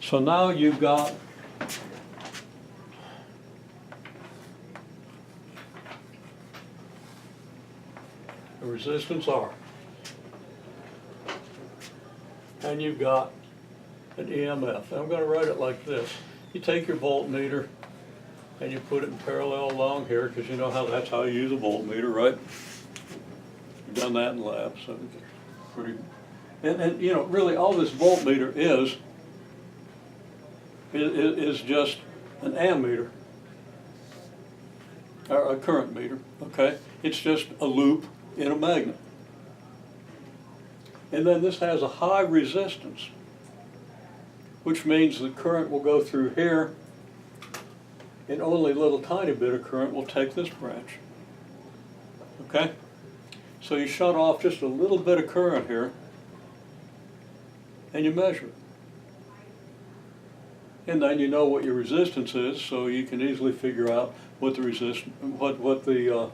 So now you've got a resistance R. And you've got an EMF. And I'm going to write it like this. You take your voltmeter and you put it in parallel along here, because you know how that's how you use a voltmeter, right? You've done that in lab, so it's pretty. And you know, really all this voltmeter is just an ammeter, or a current meter, okay? It's just a loop in a magnet. And then this has a high resistance, which means the current will go through here, and only a little tiny bit of current will take this branch. Okay? So you shut off just a little bit of current here, and you measure it. And then you know what your resistance is, so you can easily figure out what the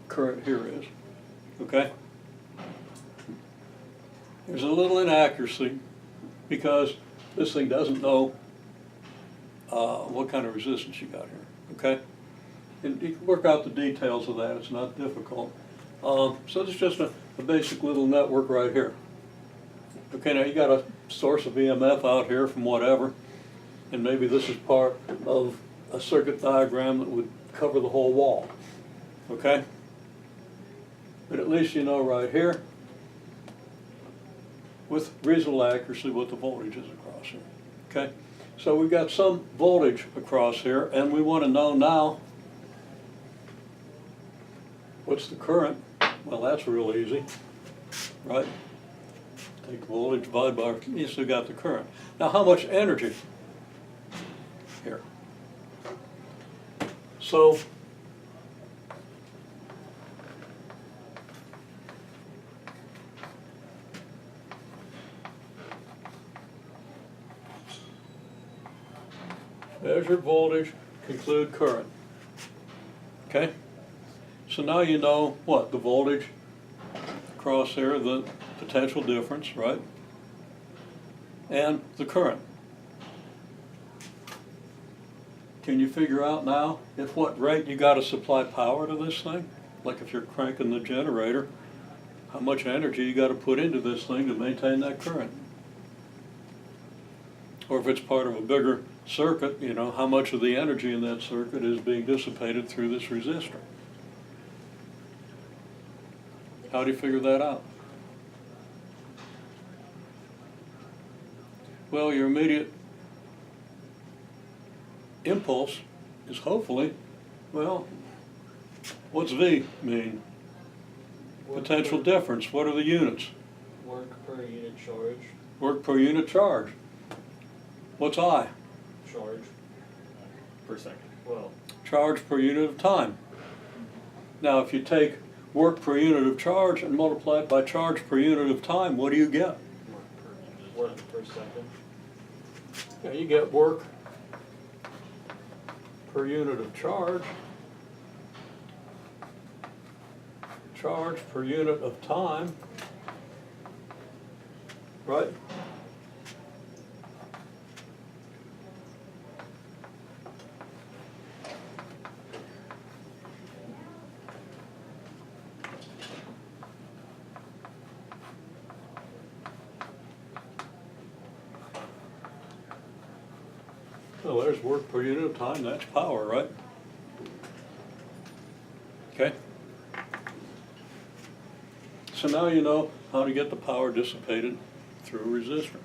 current here is. Okay? There's a little inaccuracy because this thing doesn't know what kind of resistance you got here. Okay? And you can work out the details of that. It's not difficult. So it's just a basic little network right here. Okay, now you got a source of EMF out here from whatever, and maybe this is part of a circuit diagram that would cover the whole wall. Okay? But at least you know right here, with reasonable accuracy, what the voltage is across here. Okay? So we've got some voltage across here, and we want to know now what's the current. Well, that's real easy, right? Take voltage, divide by, you still got the current. Now, how much energy? Here. So, measured voltage, conclude current. Okay? So now you know what? The voltage across there, the potential difference, right? And the current. Can you figure out now at what rate you got to supply power to this thing? Like if you're cranking the generator, how much energy you got to put into this thing to maintain that current? Or if it's part of a bigger circuit, you know, how much of the energy in that circuit is being dissipated through this resistor? How do you figure that out? Well, your immediate impulse is hopefully, well, what's V mean? Potential difference. What are the units? Work per unit charge. Work per unit charge. What's I? Charge per second. Well, Charge per unit of time. Now, if you take work per unit of charge and multiply it by charge per unit of time, what do you get? work per second. Yeah, you get work per unit of charge, charge per unit of time, right? So there's work per unit of time, that's power, right? Okay? So now you know how to get the power dissipated through a resistor.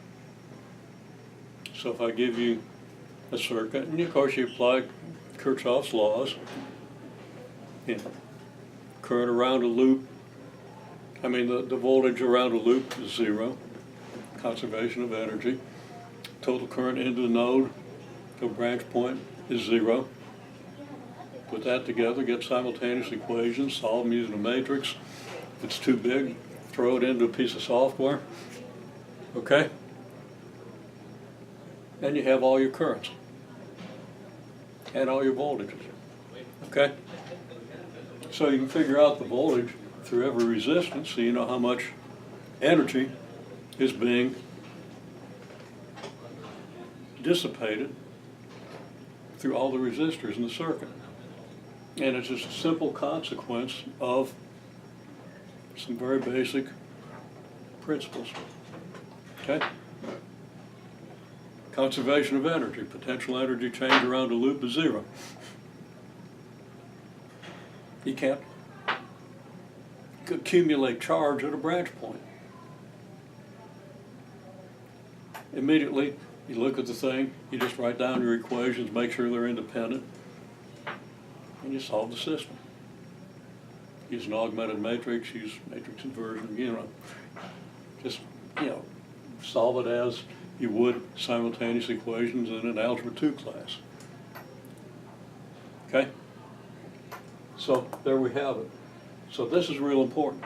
So if I give you a circuit, and of course you apply Kirchhoff's laws, you know, current around a loop, I mean the voltage around a loop is zero, conservation of energy. Total current into the node, to a branch point, is zero. Put that together, get simultaneous equations, solve them using a matrix. If it's too big, throw it into a piece of software. Okay? And you have all your currents and all your voltages. Okay? So you can figure out the voltage through every resistance, so you know how much energy is being dissipated through all the resistors in the circuit. And it's just a simple consequence of some very basic principles. Okay? Conservation of energy. Potential energy change around a loop is 0. You can't accumulate charge at a branch point. Immediately, you look at the thing, you just write down your equations, make sure they're independent, and you solve the system. Use an augmented matrix, use matrix inversion, just, solve it as you would simultaneous equations in an Algebra 2 class. Okay? So there we have it. So this is real important.